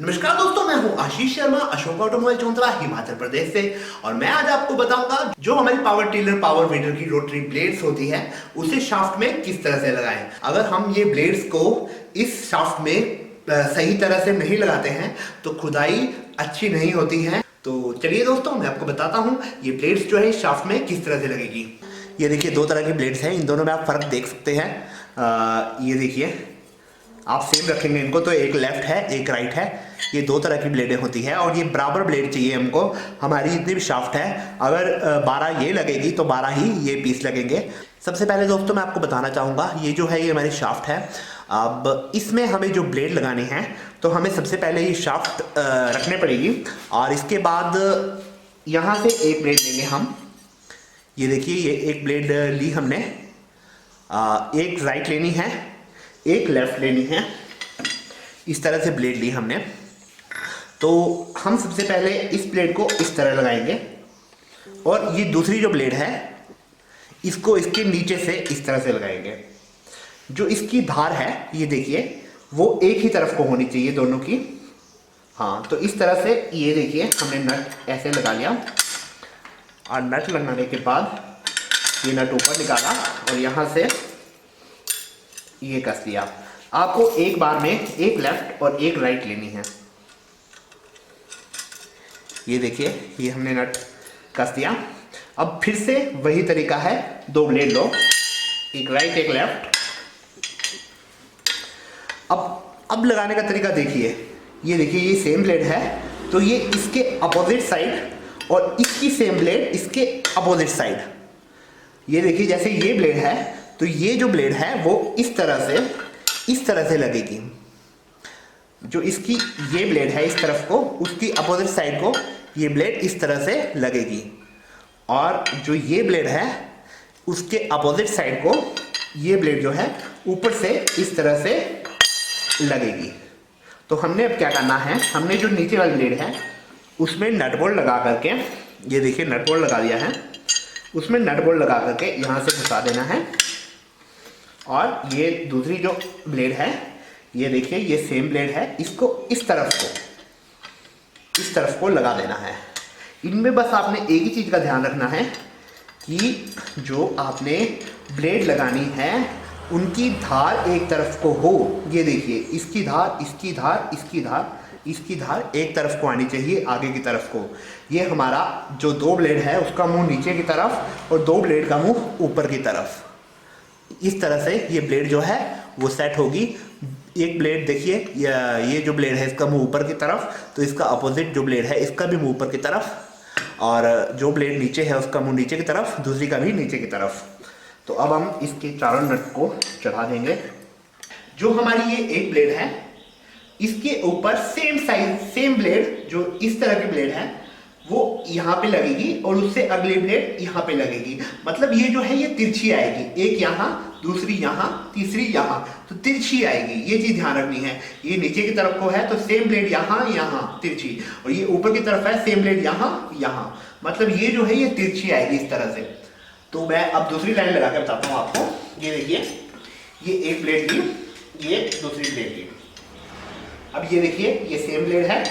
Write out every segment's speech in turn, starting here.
नमस्कार दोस्तों, मैं हूं आशीष शर्मा, अशोक ऑटोमोबाइल चौंतरा, हिमाचल प्रदेश से। और मैं आज आपको बताऊंगा जो हमारी पावर टिलर पावर वीडर की रोटरी ब्लेड्स होती है उसे शाफ्ट में किस तरह से लगाएं। अगर हम ये ब्लेड्स को इस शाफ्ट में सही तरह से नहीं लगाते हैं तो खुदाई अच्छी नहीं होती है। तो चलिए दोस्तों, मैं आपको बताता हूँ ये ब्लेड्स जो है शाफ्ट में किस तरह से लगेगी। ये देखिए, दो तरह की ब्लेड्स हैं, इन दोनों में आप फर्क देख सकते हैं। ये देखिए, आप सेम रखेंगे इनको तो एक लेफ्ट है एक राइट है, ये दो तरह की ब्लेडें होती हैं और ये बराबर ब्लेड चाहिए हमको। हमारी जितनी भी शाफ्ट है, अगर 12 ये लगेगी तो 12 ही ये पीस लगेंगे। सबसे पहले दोस्तों मैं आपको बताना चाहूँगा, ये जो है ये हमारी शाफ्ट है। अब इसमें हमें जो ब्लेड लगानी है तो हमें सबसे पहले ये शाफ्ट रखने पड़ेगी और इसके बाद यहाँ से एक ब्लेड लेंगे हम। ये देखिए, ये एक ब्लेड ली हमने, एक राइट लेनी है एक लेफ्ट लेनी है, इस तरह से ब्लेड ली हमने। तो हम सबसे पहले इस ब्लेड को इस तरह लगाएंगे और ये दूसरी जो ब्लेड है इसको इसके नीचे से इस तरह से लगाएंगे। जो इसकी धार है ये देखिए, वो एक ही तरफ को होनी चाहिए दोनों की। हाँ, तो इस तरह से ये देखिए हमने नट ऐसे लगा लिया और नट लगाने के बाद ये नट ऊपर निकाला और यहाँ से ये कस दिया। आपको एक बार में एक लेफ्ट और एक राइट लेनी है। ये देखिए, ये हमने नट कस दिया। अब फिर से वही तरीका है, दो ब्लेड लो, एक राइट एक लेफ्ट। अब लगाने का तरीका देखिए, ये देखिए ये सेम ब्लेड है तो ये इसके अपोजिट साइड और इसकी सेम ब्लेड इसके अपोजिट साइड। ये देखिए, जैसे ये ब्लेड है तो ये जो ब्लेड है वो इस तरह से लगेगी। जो इसकी ये ब्लेड है इस तरफ को, उसकी अपोजिट साइड को ये ब्लेड इस तरह से लगेगी और जो ये ब्लेड है उसके अपोजिट साइड को ये ब्लेड जो है ऊपर से इस तरह से लगेगी। तो हमने अब क्या करना है, हमने जो नीचे वाली ब्लेड है उसमें नट बोल्ट लगा करके, ये देखिए नट बोल्ट लगा दिया है, उसमें नट बोल्ट लगा करके यहाँ से घुसा देना है। और ये दूसरी जो ब्लेड है, ये देखिए ये सेम ब्लेड है, इसको इस तरफ को लगा देना है। इनमें बस आपने एक ही चीज़ का ध्यान रखना है कि जो आपने ब्लेड लगानी है उनकी धार एक तरफ को हो। ये देखिए, इसकी धार इसकी धार इसकी धार इसकी धार एक तरफ को आनी चाहिए, आगे की तरफ को। ये हमारा जो दो ब्लेड है उसका मुंह नीचे की तरफ और दो ब्लेड का मुंह ऊपर की तरफ। इस तरह से ये ब्लेड जो है वो सेट होगी। एक ब्लेड देखिए, ये जो ब्लेड है इसका मुंह ऊपर की तरफ, तो इसका अपोजिट जो ब्लेड है इसका भी मुंह ऊपर की तरफ, और जो ब्लेड नीचे है उसका मुंह नीचे की तरफ, दूसरी का भी नीचे की तरफ। तो अब हम इसके चारों नट को चढ़ा देंगे। जो हमारी ये एक ब्लेड है इसके ऊपर सेम साइज सेम ब्लेड जो इस तरह की ब्लेड है वो यहाँ पे लगेगी और उससे अगली ब्लेड यहाँ पे लगेगी। मतलब ये जो है ये तिरछी आएगी, एक यहाँ दूसरी यहाँ तीसरी यहाँ, तो तिरछी आएगी। ये चीज ध्यान रखनी है। ये नीचे की तरफ को है तो सेम ब्लेड यहाँ यहाँ तिरछी, और ये ऊपर की तरफ है सेम ब्लेड यहाँ यहाँ, मतलब ये जो है ये तिरछी आएगी इस तरह से। तो मैं अब दूसरी लाइन लगा के बताता हूँ आपको। ये देखिए, ये एक ब्लेड ली, ये दूसरी ब्लेड ली। अब ये देखिए, ये सेम ब्लेड है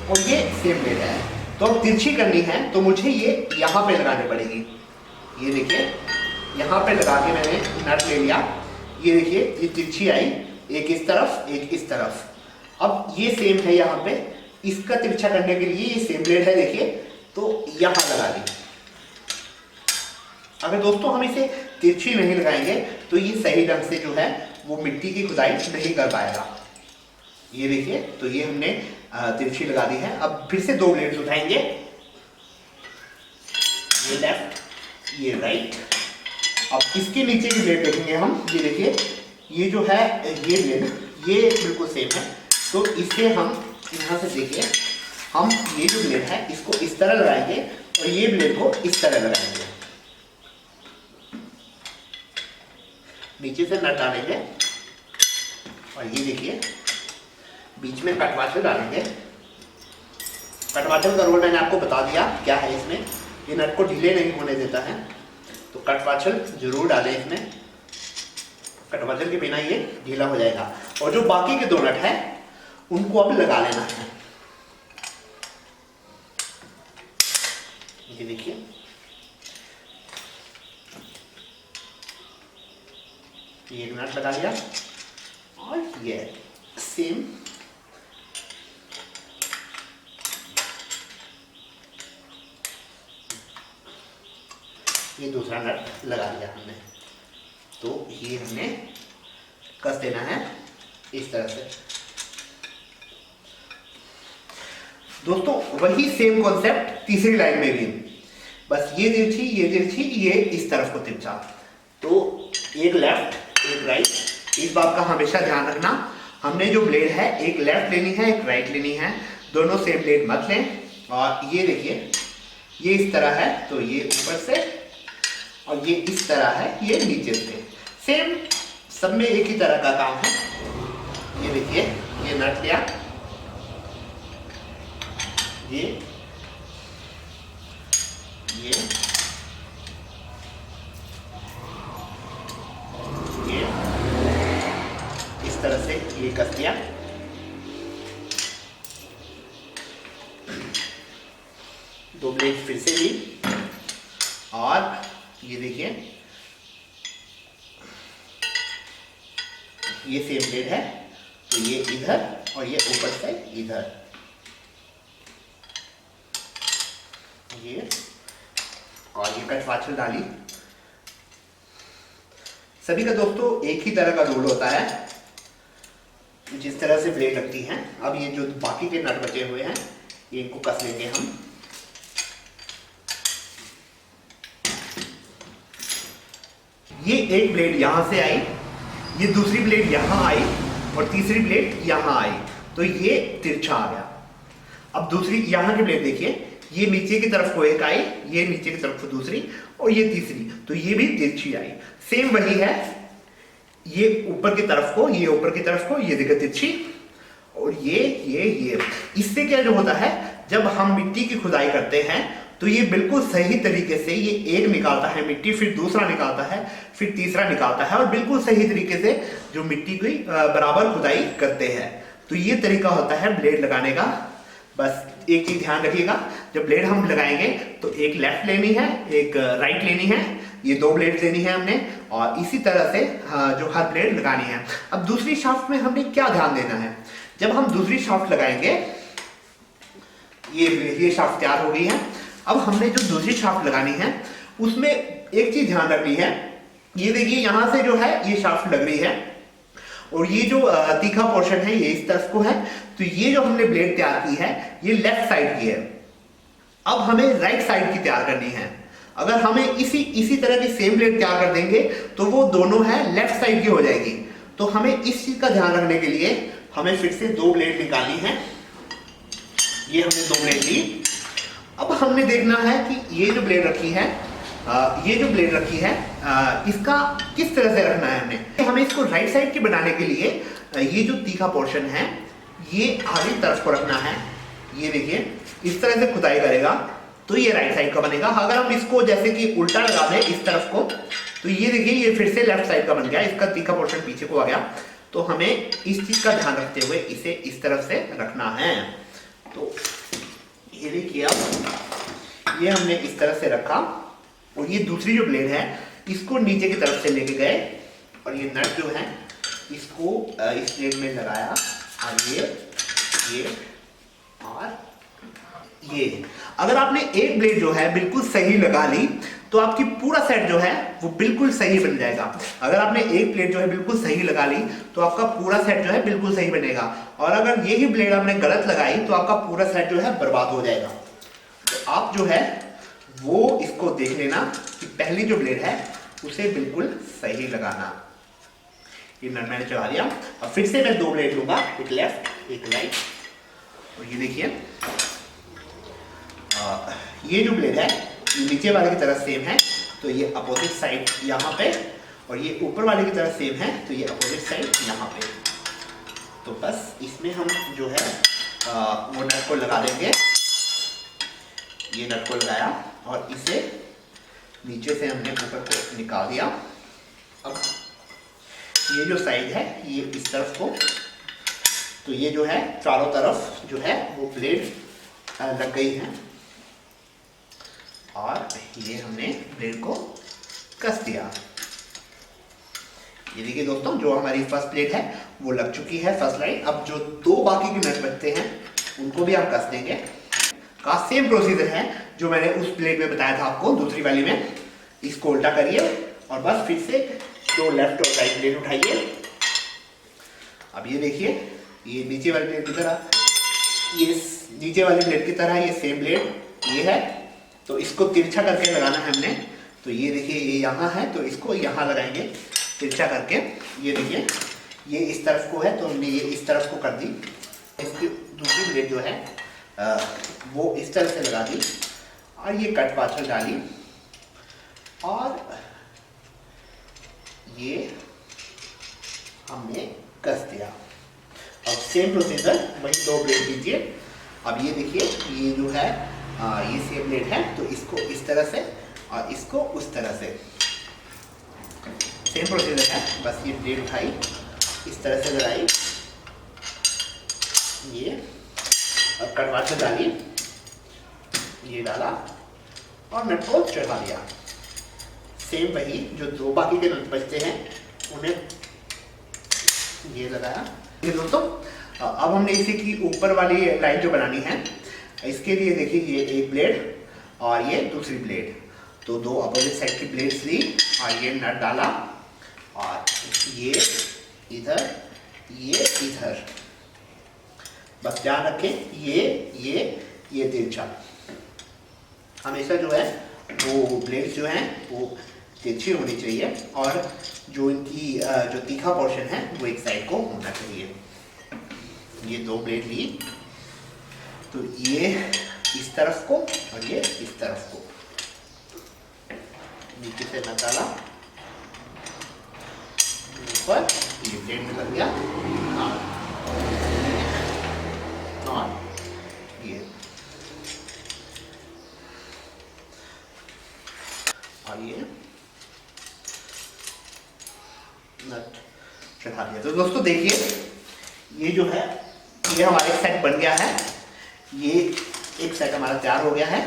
और ये सेम ब्लेड है। तो अब तिरछी करनी है तो मुझे ये यहाँ पे लगानी पड़ेगी। ये देखिए, यहाँ पे लगा के मैंने नट ले लिया। ये देखिए, ये तिरछी आई, एक इस तरफ एक इस तरफ। अब ये सेम है यहाँ पे, इसका तिरछा करने के लिए ये सेम ब्लेड है देखिए, तो यहाँ लगा दी। अगर दोस्तों हम इसे तिरछी नहीं लगाएंगे तो ये सही ढंग से जो है वो मिट्टी की खुदाई नहीं कर पाएगा। ये देखिए, तो ये हमने तिरछी लगा दी है। अब फिर से दो ब्लेड्स उठाएंगे, ये लेफ्ट ये राइट। अब इसके नीचे की ब्लेड देखेंगे हम। ये देखिए, ये जो है ये ब्लेड ये बिल्कुल सेम है, तो इसे हम यहाँ से देखिए, हम ये जो ब्लेड है इसको इस तरह लगाएंगे और ये ब्लेड को इस तरह लगाएंगे। नीचे से नट डालेंगे और ये देखिए बीच में कटवाचल डालेंगे। कटवाचल का रोल मैंने आपको बता दिया क्या है इसमें। ये नट को ढीले नहीं होने देता है, तो कटवाचल जरूर डालें इसमें। कटवाचल के बिना ये ढीला हो जाएगा। और जो बाकी के दो नट है उनको अब लगा लेना है। ये देखिए, ये एक नट लगा दिया और ये सेम ये दूसरा नट लगा दिया हमने। तो ये हमने कस देना है इस तरह से। दोस्तों वही सेम कॉन्सेप्ट तीसरी लाइन में भी, बस ये तिरछी, ये तिरछी, ये इस तरफ को तिरछा। तो एक लेफ्ट एक राइट, इस बात का हमेशा ध्यान रखना। हमने जो ब्लेड है एक लेफ्ट लेनी है एक राइट लेनी है, दोनों सेम ब्लेड मत लें। और ये देखिए, ये इस तरह है तो ये ऊपर से, और ये इस तरह है ये नीचे से। सेम सब में एक ही तरह का काम है। ये देखिए, ये नट लिया, ये इस तरह से ये कस दिया। दो ब्लेड फिर से ली और ये देखिए, ये सेम ब्लेड है तो ये इधर और ये ऊपर से इधर, ये और ये कट पाछल डाली। सभी का दोस्तों एक ही तरह का रोल होता है जिस तरह से ब्लेड लगती हैं। अब ये जो बाकी के नट बचे हुए हैं ये इनको कस लेंगे हम। ये एक ब्लेड यहां से आई, ये दूसरी ब्लेड यहां आई और तीसरी ब्लेड यहां आई, तो ये तिरछा आ गया। अब दूसरी यहां की ब्लेड देखिए, ये नीचे की तरफ को एक आई, ये नीचे की तरफ को दूसरी और ये तीसरी, तो ये भी तिरछी आई। सेम वही है, ये ऊपर की तरफ को, ये ऊपर की तरफ को, ये देखिए तिरछी, और ये इससे क्या जो होता है, जब हम मिट्टी की खुदाई करते हैं तो ये बिल्कुल सही तरीके से ये एक निकालता है मिट्टी, फिर दूसरा निकालता है, फिर तीसरा निकालता है, और बिल्कुल सही तरीके से जो मिट्टी की बराबर खुदाई करते हैं। तो ये तरीका होता है ब्लेड लगाने का। बस एक चीज ध्यान रखिएगा, जब ब्लेड हम लगाएंगे तो एक लेफ्ट लेनी है एक राइट लेनी है, ये दो ब्लेड लेनी है हमने, और इसी तरह से जो हर ब्लेड लगानी है। अब दूसरी शाफ्ट में हमने क्या ध्यान देना है, जब हम दूसरी शाफ्ट लगाएंगे, ये शाफ्ट तैयार हो गई है। अब हमने जो दूसरी शाफ्ट लगानी है उसमें एक चीज ध्यान रखनी है, ये देखिए यहां से जो है ये शाफ्ट लग रही है और ये जो तीखा पोर्शन है ये इस तरफ को है, तो ये जो हमने ब्लेड तैयार की है ये लेफ्ट साइड की है। अब हमें राइट साइड की तैयार करनी है। अगर हमें इसी तरह की सेम ब्लेड तैयार कर देंगे तो वो दोनों है लेफ्ट साइड की हो जाएगी। तो हमें इस चीज का ध्यान रखने के लिए हमें फिर से दो ब्लेड निकालनी है। ये हमने दो ब्लेड ली। अब हमने देखना है कि ये जो ब्लेड रखी है इसका किस तरह से रखना है। हमें इसको राइट साइड की बनाने के लिए ये जो तीखा पोर्शन है ये आगे तरफ को रखना है। ये देखिए इस तरह से खुदाई करेगा तो ये राइट साइड का बनेगा। अगर हम इसको जैसे कि उल्टा लगा दें इस तरफ को, तो ये देखिए ये फिर से लेफ्ट साइड का बन गया, इसका तीखा पोर्शन पीछे को आ गया। तो हमें इस चीज का ध्यान रखते हुए इसे इस तरफ से रखना है। तो ये देखिए अब ये हमने इस तरह से रखा और ये दूसरी जो ब्लेड है इसको नीचे की तरफ से लेके गए और ये नट जो है इसको इस ब्लेड में लगाया और ये और ये। अगर आपने एक ब्लेड जो है बिल्कुल सही लगा ली तो आपकी पूरा सेट जो है वो बिल्कुल सही बन जाएगा। अगर आपने एक ब्लेड जो है बिल्कुल सही लगा ली तो आपका पूरा सेट जो है बिल्कुल सही बनेगा, और अगर यही ब्लेड आपने गलत लगाई तो आपका पूरा सेट जो है बर्बाद हो जाएगा। तो आप जो है वो इसको देख लेना कि पहली जो ब्लेड है उसे बिल्कुल सही लगाना। ये मैंने चला दिया। अब फिर से मैं दो ब्लेड लूंगा, एक लेफ्ट एक राइट। और ये देखिए ये जो ब्लेड है नीचे वाले की तरफ सेम है तो ये अपोजिट साइड यहाँ पे, और ये ऊपर वाले की तरफ सेम है तो ये अपोजिट साइड यहाँ पे। तो बस इसमें हम जो है वो नट को लगा देंगे। ये नट को लगाया और इसे नीचे से हमने ऊपर को निकाल दिया। अब ये जो साइड है ये इस तरफ को तो ये जो है चारों तरफ जो है वो ब्लेड लग गई है और ये हमने ब्लेड को कस दिया। ये देखिए दोस्तों, जो हमारी फर्स्ट प्लेट है वो लग चुकी है, फर्स्ट लाइन। अब जो दो बाकी के नट बचते हैं उनको भी हम कस देंगे। का सेम प्रोसीजर है जो मैंने उस प्लेट में बताया था आपको, दूसरी वाली में। इसको उल्टा करिए और बस फिर से दो लेफ्ट और राइट प्लेट उठाइए। अब ये देखिए, ये नीचे वाली प्लेट की तरह, ये नीचे वाली प्लेट की तरह ये सेम प्लेट ये है, तो इसको तिरछा करके लगाना है हमने। तो ये देखिए, ये यहाँ है तो इसको यहाँ लगाएंगे तिरछा करके। ये देखिए, ये इस तरफ को है तो हमने ये इस तरफ को कर दी। इसकी दूसरी प्लेट जो है वो इस तरह से लगा दी और ये कट पाछल डाली और ये हमने कस दिया। अब सेम प्रोसीजर वही दो प्लेट कीजिए। अब ये देखिए, ये जो है ये सेम प्लेट है तो इसको इस तरह से और इसको उस तरह से सेम प्रोसीजर है। बस ये प्लेट उठाई, इस तरह से लगाई, ये और कटवा से डाली, ये डाला और नट को चढ़ा दिया। सेम वही जो दो बाकी के नट बचते हैं उन्हें ये लगाया। ये दोस्तों, अब हमने इसी की ऊपर वाली लाइन जो बनानी है, इसके लिए देखिए ये एक प्लेट और ये दूसरी प्लेट, तो दो अपोजिट साइड की प्लेट्स ली और ये नट डाला और ये इधर, ये इधर। बस ध्यान रखें, ये तिरछा हमेशा जो है वो प्लेट्स जो हैं वो तिरछी होनी चाहिए और जो इनकी जो तीखा पोर्शन है वो एक साइड को होना चाहिए। ये दो प्लेट ली तो ये इस तरफ को और ये इस तरफ को, नीचे से नट डाला, ऊपर ये प्लेट में लग गया और ये और ये नट चढ़ा दिया। तो दोस्तों देखिए, ये जो है ये हमारा एक सेट बन गया है। ये एक सेट हमारा तैयार हो गया है।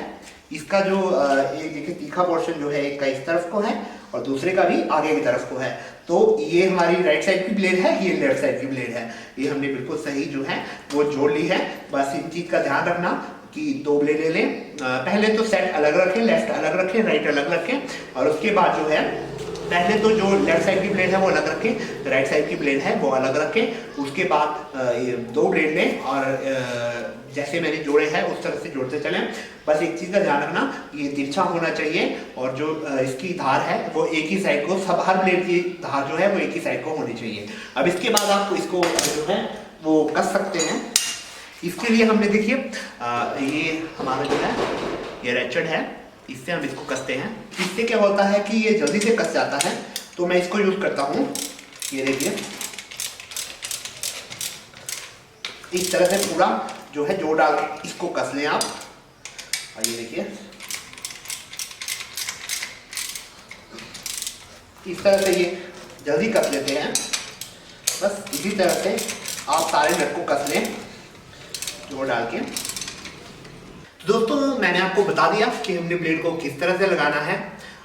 इसका जो एक देखिए तीखा पोर्शन जो है एक का इस तरफ को है और दूसरे का भी आगे की तरफ को है। तो ये हमारी राइट साइड की ब्लेड है, ये लेफ्ट साइड की ब्लेड है। ये हमने बिल्कुल सही जो है वो जोड़ ली है। बस इन चीज का ध्यान रखना कि दो ब्लेड ले लें। पहले तो सेट अलग रखें, लेफ्ट अलग रखें, राइट अलग रखें और उसके बाद जो है पहले तो जो लेफ्ट साइड की ब्लेड है वो अलग रखें, राइट साइड की ब्लेड है वो अलग रखें। उसके बाद ये दो ब्लेड लें और जैसे मैंने जोड़े हैं उस तरह से जोड़ते चलें। बस एक चीज़ का ध्यान रखना, ये तिरछा होना चाहिए और जो इसकी धार है वो एक ही साइड को, सब हर ब्लेड की धार जो है वो एक ही साइड को होनी चाहिए। अब इसके बाद आप इसको जो है वो कस सकते हैं। इसके लिए हमने देखिए ये हमारा जो है ये रेचेट है, इससे हम इसको कसते हैं। इससे क्या होता है कि ये जल्दी से कस जाता है, तो मैं इसको यूज करता हूँ। ये देखिए, इस तरह से पूरा जो है जोड़ डाल के इसको कस लें आप। और ये देखिए, इस तरह से ये जल्दी कस लेते हैं। बस इसी तरह से आप सारे नट को कस लें जोड़ डाल के। तो दोस्तों मैंने आपको बता दिया कि हमने ब्लेड को किस तरह से लगाना है।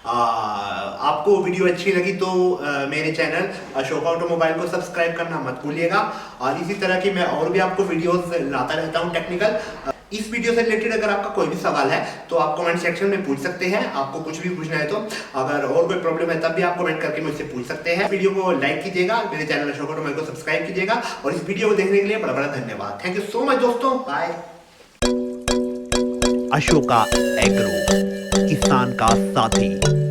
आपको वीडियो अच्छी लगी तो मेरे चैनल अशोक ऑटोमोबाइल को सब्सक्राइब करना मत भूलिएगा। और इसी तरह की मैं और भी आपको वीडियोस लाता रहता हूं टेक्निकल। इस वीडियो से रिलेटेड अगर आपका कोई भी सवाल है तो आप कमेंट सेक्शन में पूछ सकते हैं। आपको कुछ भी पूछना है तो अगर और कोई प्रॉब्लम है तब भी आप कमेंट करके मुझसे पूछ सकते हैं। वीडियो को लाइक कीजिएगा, मेरे चैनल अशोक ऑटोमोबाइल को सब्सक्राइब कीजिएगा और इस वीडियो को देखने के लिए बड़ा बड़ा धन्यवाद। थैंक यू सो मच दोस्तों, बाय। अशोका एग्रो, किसान का साथी।